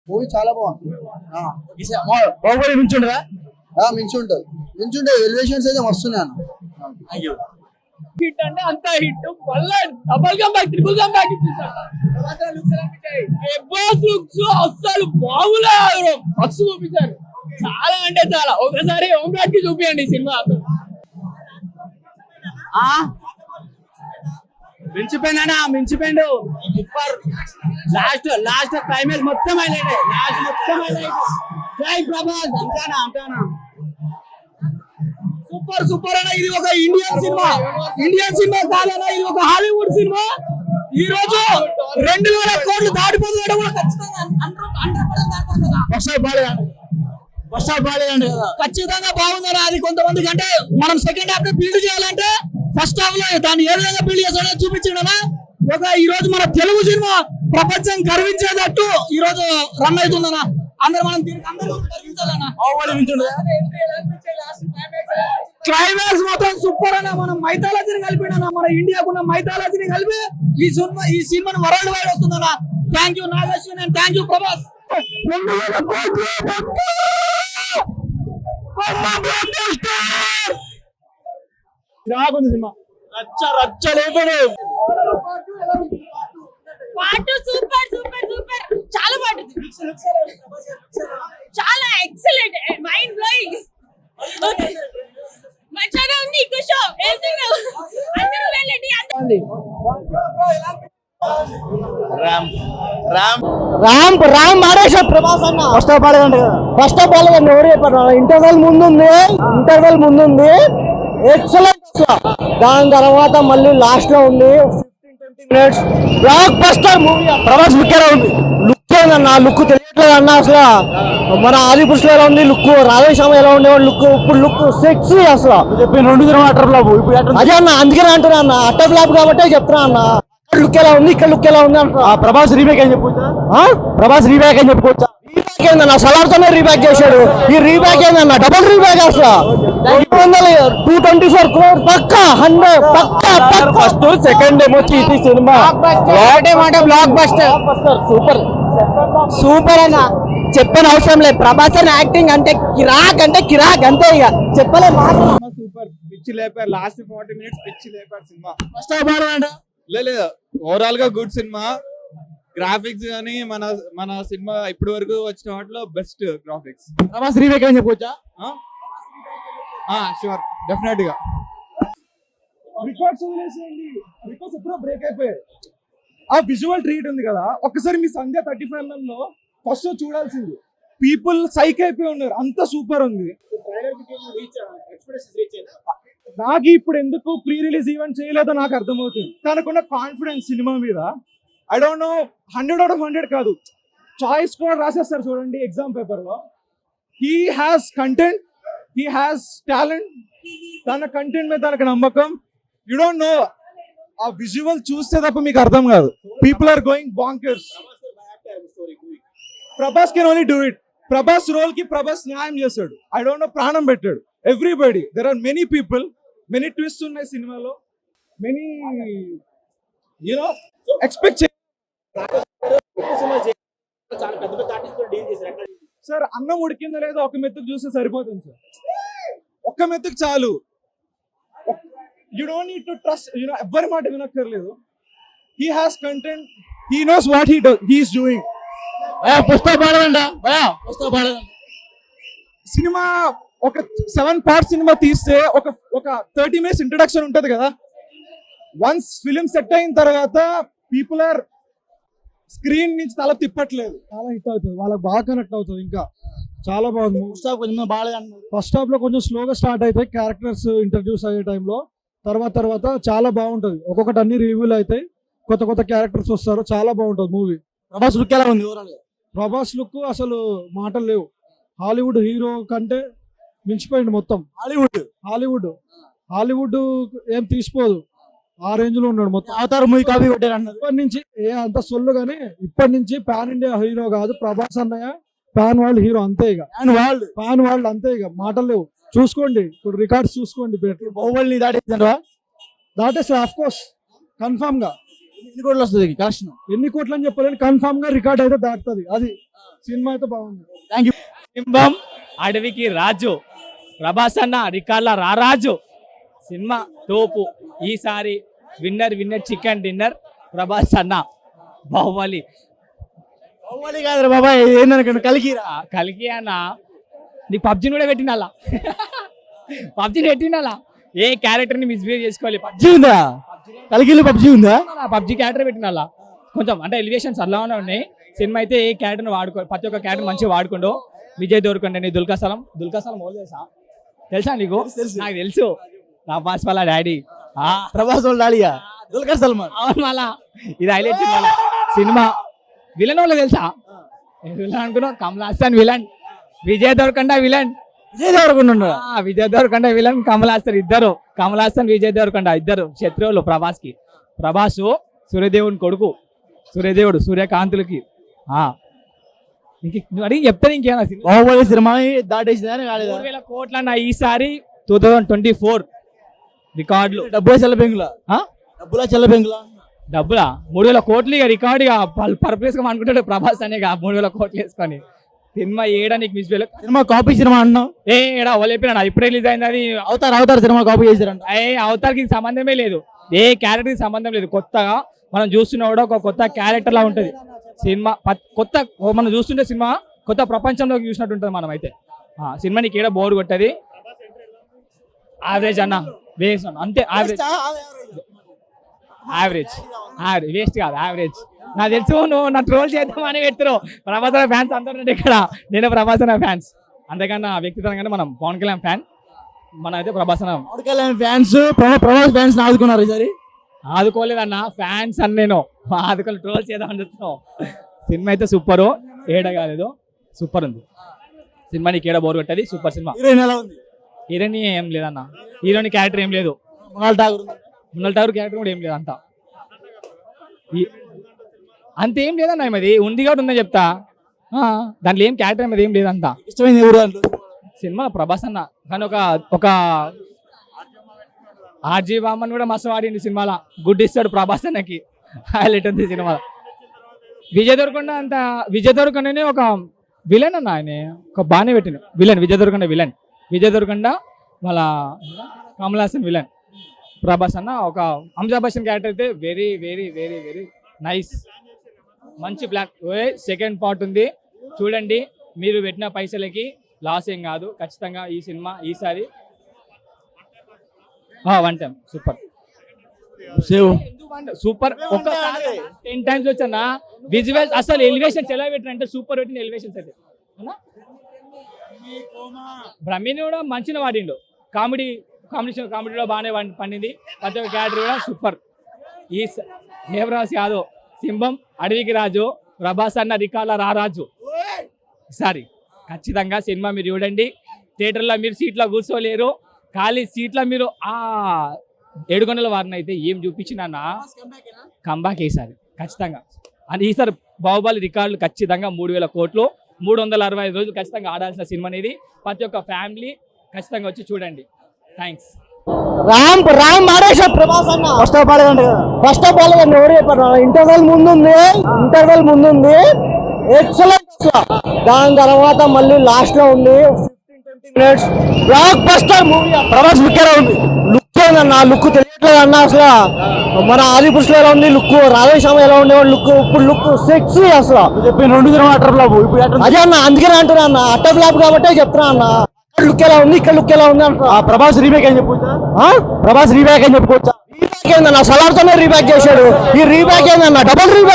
Movie చాలా బాగుంది. Baahubali మించుండదా? మించుంటది elevations అయితే వస్తున్నాను. హిట్ అంటే అంత హిట్ మళ్ళా double come back triple come back అసలు బాగులేదు. మస్తు చూపించారు, చాలా అంటే చాలా. ఒకసారి ఓమ్రాట్ కి చూపియండి సినిమా. మించిపోయిండు సూపర్. లాస్ట్ క్లైమాక్స్ మొత్తం హైలైట్. జై ప్రభాస్ అంటానా సూపర్ అన్న. ఇది ఒక ఇండియన్ సినిమా కాదన్నా, ఇది ఒక హాలీవుడ్ సినిమా. ఈ రోజు 2,000 కోట్లు దాటిపోతున్నాడు కూడా ఖచ్చితంగా బాగుందన్న. అది కొంతమందికి అంటే మనం సెకండ్ హాఫ్ బిల్డ్ చేయాలంటే ఫస్ట్ హాఫ్ లో దాన్ని ఏ విధంగా బిల్డ్ చేస్తాడో చూపించడం. ఈ రోజు మన తెలుగు సినిమా ప్రపంచం గర్వించేటట్టు ఈ రోజు రన్ అవుతుందన్న. అందరూ మనం క్లైమాక్స్ మొత్తం సూపర్ అన్న. మనం మైథాలజీని కలిపినా, మన ఇండియాకున్న మైథాలజీని కలిపి ఈ సినిమాను వరల్డ్ వైడ్ వస్తుందన్న. Thank you Nageshwari and thank you Prabhas. Cinema రచ్చ లేపడు. పాట సూపర్ చాలా బాగుంది, చాలా ఎక్సలెంట్, మైండ్ బ్లోయింగ్. మంచిగా ఉంది. ఖుషో అందరూ వెళ్ళండి. రామ్ మారేశ్వర ప్రభాస్ అన్న ఫస్ట్ ఆఫ్ ఆల్ ఎవరు చెప్పారు? ఇంటర్వెల్ ముందుంది ఎక్సలెంట్. దాని తర్వాత మళ్ళీ లాస్ట్ లో ఉంది 15-20 minutes block buster movie. Prabhas look ఎలా ఉంది? లుక్ ఏందన్న, లుక్ తెలియట్లేదు అన్న. అసలు మన ఆదిపురుషులు ఎలా ఉంది లుక్, రాధేశ్యామ ఎలా ఉండేవాడు లుక్, ఇప్పుడు లుక్ సెక్సీ. అసలు చెప్పి 2 దినం అటర్ ఫ్లాప్ అదే అన్న, అందుకనే అంటున్నా అన్న, అటర్ ఫ్లాప్ కాబట్టే చెప్తున్నా అన్న. లుక్ ఎలా ఉంది, ఇక్కడ లుక్ ఎలా ఉంది అంటున్నా. ప్రభాస్ రీమేక్ అని చెప్పుకోవచ్చా? రీబ్యాక్ ఏందన్న, సలార్తోనే రీబ్యాక్ చేశాడు. ఈ రీబ్యాక్ ఏందన్న, డబుల్ రీబ్యాక్. అసలు 224 crores పక్కా 100 పక్కా. ఫస్ట్ సెకండ్ ఏమో ఈ సినిమా బ్లాక్ బస్టర్ సూపర్ అన్న. చెప్పని అవసరం లేదు. ప్రభాస్ అని యాక్టింగ్ అంటే కిరాక్ అంతే, ఇక చెప్పలేదు. సూపర్ పిచ్చి లేపారు. లాస్ట్ 40 minutes పిచ్చి లేపారు సినిమా. ఫస్ట్ హాఫ్ లేదు ఓవరాల్ గా గుడ్ సినిమా. గ్రాఫిక్స్ గానీ మన సినిమా ఇప్పటి వరకు వచ్చిన వాటిలో బెస్ట్ గ్రాఫిక్స్. ప్రభాస్ రీమేక్ అని చెప్పొచ్చా? షూర్, డెఫినెట్ గా. రికార్డ్స్ వదిలేసేయండి, రికార్డ్స్ ఎప్పుడో బ్రేక్ అయిపోయాయి. ఆ విజువల్ ట్రీట్ ఉంది కదా, ఒక్కసారి మీ సంధ్య 35mm లో ఫస్ట్ చూడాల్సింది. పీపుల్ సైక్ అయిపోయి ఉన్నారు, అంత సూపర్ ఉంది. నాకు ఇప్పుడు ఎందుకు ప్రీ రిలీజ్ ఈవెంట్ చేయలేదో నాకు అర్థమవుతుంది. తనకున్న కాన్ఫిడెన్స్ సినిమా మీద I don't know, 100 out of 100 కాదు, చాయిస్ కూడా రాసేస్తారు చూడండి ఎగ్జామ్ పేపర్ లో. He has content, he has talent. తన కంటెంట్ మీద తనకు నమ్మకం. యూ డోంట్ నో, ఆ విజువల్ చూస్తే తప్ప మీకు అర్థం కాదు. People are going bonkers. Prabhas can only do it. Prabhas role కి ప్రభాస్ న్యాయం చేశాడు. ఐ డోంట్ నో, ప్రాణం పెట్టాడు. Everybody, there are many people, many twist ఉన్నాయి సినిమాలో, మెనీ యూనో ఎక్స్పెక్ట్. సార్ అన్నం ఉడికిందో లేదో ఒక మెతుకు చూస్తే సరిపోతుంది సార్, ఒక్క మెతుకు చాలు. You don't need to trust, ఎవ్వరి మాట వినక్కర్లేదు. He has content, he knows what he is doing. Cinema ఒక 7 parts సినిమా తీస్తే ఒక 30 minutes ఇంట్రడక్షన్ ఉంటది కదా. వన్స్ ఫిలిం సెట్ అయిన తర్వాత పీపుల్ ఆర్ స్క్రీన్ నుంచి తల తిప్పట్లేదు. చాలా హిట్ అవుతుంది, వాళ్ళకి బాగా కనెక్ట్ అవుతుంది. ఇంకా చాలా బాగుంది. ఫస్ట్ హాఫ్ లో కొంచెం స్లోగా స్టార్ట్ అవుతాయి క్యారెక్టర్స్ ఇంట్రడ్యూస్ అయ్యే టైంలో. తర్వాత చాలా బాగుంటది. ఒక్కొక్కటి అన్ని రివ్యూలు అవుతాయి, కొత్త క్యారెక్టర్స్ వస్తారు. చాలా బాగుంటది మూవీ. ప్రభాస్ లుక్ ఎలా ఉంది? ప్రభాస్ లుక్ అసలు మాటలు లేవు. హాలీవుడ్ హీరో కంటే మించిపోయింది మొత్తం. హాలీవుడ్ ఏం తీసిపోదు, ఆ రేంజ్ లో ఉన్నాడు మొత్తం. అవతార్ మూవీ కాపీ కొట్టారు అన్నారు. ఇప్పటి నుంచి అంత సొల్లు గానీ, ఇప్పటి నుంచి పాన్ ఇండియా హీరో కాదు ప్రభాస్ అన్నయ్య, పాన్ వరల్డ్ హీరో అంతే. ఇక పాన్ వరల్డ్ అంతే, ఇక మాటలు లేవు. చూసుకోండి, ఇప్పుడు రికార్డ్స్ చూసుకోండి. బాహుబలిని దాటేసి ఆఫ్ కోర్స్ కన్ఫామ్ గా ఎన్ని కోట్లు వస్తుంది కలెక్షన్? ఎన్ని కోట్లు అని చెప్పలేని, కన్ఫామ్ గా రికార్డ్ అయితే దాటుతుంది. అది సినిమా అయితే బాగుంది. Thank you. సింహం అడవికి రాజు, ప్రభాస్ అన్న రికార్డుల రారాజు, సినిమా తోపు. ఈసారి విన్నర్ చికెన్ డిన్నర్ ప్రభాస్ అన్న. బాహుబలి కాదు బాబా, ఏందనుకోండి కలికిరా. కలికి అన్న నీకు పబ్జిని కూడా పెట్టినాలా, పబ్జిని పెట్టినాలా. ఏ క్యారెక్టర్ ని మిస్బిహేవ్ చేసుకోవాలి. పబ్జీ ఉందా? కలికిలో పబ్జీ ఉందా? పబ్జి క్యారెక్టర్ పెట్టినాలా కొంచెం అంటే ఎలివేషన్స్ అలానే ఉన్నాయి. సినిమా అయితే ఏ క్యారెక్టర్ వాడుకో, ప్రతి ఒక్క క్యారెక్టర్ మంచిగా వాడుకుంటూ. విజయ్ దేవరకొండ నీ దుల్కసలం తెలుసా నీకు? నాకు తెలుసు, నా బాస్ వాళ్ళ డాడీ. ప్రభాస్ వాళ్ళ డాడీయా? దుల్కర్ సల్మాన్. అవును మళ్ళా ఇది హైలైట్ సినిమా. విలన్ వాళ్ళు తెలుసా? విలన్ అనుకున్నావు, Kamal Haasan villain, Vijay Deverakonda villain. Vijay Deverakonda Vijay Deverakonda villain, Kamal Haasan ఇద్దరు. కమల్ హాసన్ విజయ్ దేవరకొండ ఇద్దరు శత్రువులు ప్రభాస్ కి. ప్రభాస్ సూర్యదేవుని కొడుకు, సూర్యదేవుడు సూర్యకాంతులకి. నువ్వు అడిగి చెప్తాను ఇంకేనా? బాహుబలి సినిమా దాటేసిందని కాలేదా? 3,000 కోట్లన్న ఈసారి 2024 రికార్డులు. డబ్బుల చెల్ల బెంగులా? డబ్బుల చెల్ల బెంగులా? డబ్బులా 3,000 కోట్లు ఇక రికార్డు ఇక పర్పస్ గా అనుకుంటాడు ప్రభాస్ అనే 3,000 కోట్లు వేసుకొని. సినిమా ఏడానికి మిస్ సినిమా కాపీ సినిమా అన్నావు. ఏడా చెప్పినా ఇప్పుడు రిలీజ్ అయింది అది. అవతార్ సినిమా కాపీ చేశారంట. అవతార్కి సంబంధమే లేదు, ఏ క్యారెక్టర్ కి సంబంధం లేదు. కొత్తగా మనం చూస్తున్నా కూడా ఒక కొత్త క్యారెక్టర్ లా ఉంటది సినిమా. కొత్త మనం చూస్తుంటే సినిమా కొత్త ప్రపంచంలోకి చూసినట్టు ఉంటుంది. మనం అయితే సినిమా నీకు ఏడా బోర్ కొట్టది. యావరేజ్ అన్న, వేస్ట్ అన్న, అంతే. యావరేజ్ వేస్ట్ కాదు, యావరేజ్. నాకు తెలుసు నువ్వు నా ట్రోల్ చేద్దామని పెడుతున్నావు. ప్రభాస్ ఫ్యాన్స్ అందరూ ఇక్కడ, నేను ప్రభాస్ ఫ్యాన్స్. అంతేకన్నా వ్యక్తిగతంగానే మనం పవన్ కళ్యాణ్ ఫ్యాన్. మనం అయితే ప్రభాస్ ఫ్యాన్స్, ప్రభాస్ ఫ్యాన్స్ ఆదుకున్నారు ఈసారి. ఆదుకోలేదన్న, ఫ్యాన్స్ అని నేను ఆదుకోలేదు, ట్రోల్ చేద్దామని చెప్తున్నావు. సినిమా అయితే సూపర్, ఏడ కాలేదు, సూపర్ ఉంది సినిమా. నీకు ఏడ బోర్ కొట్టది, సూపర్ సినిమా. హీరోయిన్ ఎలా ఉంది? హీరోయిన్ ఏం లేదన్న, హీరోయిన్ క్యారెక్టర్ ఏం లేదు. మృణాల్ ఠాగూర్ క్యారెక్టర్ కూడా ఏం లేదు. అంతేం లేదన్న, ఏమది ఉంది కాబట్టి ఉందని చెప్తా. దాంట్లో ఏం క్యారెక్టర్ ఏమది ఏం లేదంతా. ఇష్టమైంది ఎవరు దాంట్లో? సినిమా ప్రభాస్ అన్న, కానీ ఒక ఆర్జీ బామ్మన్ కూడా మస్తు ఆడింది సినిమాలో. గుడ్ ఇస్తాడు ప్రభాస్ అన్నకి, హైలైట్ ఉంది సినిమాలో. విజయ్ దేవరకొండనే ఒక విలన్ అన్న, ఆయన ఒక బాగానే పెట్టిన విలన్. విజయ్ దేవరకొండ వాళ్ళ కమల్ హాసన్ విలన్. ప్రభాస్ అన్న ఒక అమితాబ్ బచ్చన్ క్యారెక్టర్ అయితే very very very very nice, మంచి ప్లాన్. సెకండ్ పార్ట్ ఉంది చూడండి, మీరు పెట్టిన పైసలకి లాస్ ఏం కాదు. ఖచ్చితంగా ఈ సినిమా ఈసారి 1 టైం సూపర్ సూపర్. ఒక్కసారి 10 టైమ్స్ వచ్చానా విజువల్స్. అసలు ఎలివేషన్స్ ఎలా పెట్టినంటే సూపర్ పెట్టిన ఎలివేషన్స్ అయితే. బ్రహ్మిని కూడా మంచిగా వాడిండు. కామెడీలో బాగానే పండింది. ప్రతి ఒక్క క్యారెక్టర్ కూడా సూపర్. ఈ దేవరాజ్ యాదవ్ సింహం అడవికి రాజు, ప్రభాస్ అన్న రికార్డుల రారాజు. ఈసారి ఖచ్చితంగా సినిమా మీరు చూడండి. థియేటర్లో మీరు సీట్లో కూర్చోలేరు, ఖాళీ సీట్లో మీరు 7 గంటల వారిని అయితే ఏం చూపించినా కంబ్యాక్ ఈసారి ఖచ్చితంగా. అని ఈసారి బాహుబలి రికార్డులు ఖచ్చితంగా 3,000 కోట్లు, 365 రోజులు ఖచ్చితంగా ఆడాల్సిన సినిమా అనేది. ప్రతి ఒక్క ఫ్యామిలీ ఖచ్చితంగా వచ్చి చూడండి. థ్యాంక్స్. రామ్ మాడేశ ప్రభాస్ అన్న ఫస్ట్ ఆఫ్ ఆల్ ఎవరు చెప్పారు? ఇంటర్వెల్ ముందుంది ఎక్సలెంట్. దాని తర్వాత మళ్ళీ లాస్ట్ లో ఉంది 15-20 minutes block buster movie. Prabhas look ఎలా ఉంది? లుక్ ఏందన్న, లుక్ తెలియట్లేదు అన్న. అసలు మన ఆదిపురుషులు ఎలా ఉంది లుక్, రాధేశ్యామ ఎలా ఉండేవాడు లుక్, ఇప్పుడు లుక్ సెక్సీ. అసలు చెప్పి 2 దినం అటర్ ఫ్లాప్ ఇప్పుడు అదే అన్న, అందుకనే అంటున్నా అన్న, అటర్ ఫ్లాప్ కాబట్టే చెప్తున్నా అన్న. లుక్ ఎలా ఉంది, ఇక్కడ లుక్ ఎలా ఉంది అంటున్నా. ప్రభాస్ రీమేక్ అని చెప్పుకోవచ్చా? రీమేక్ ఏందన్న, సలార్తోనే రీమేక్ చేశాడు. ఈ రీమేక్ ఏందన్న, డబుల్ రీమేక్.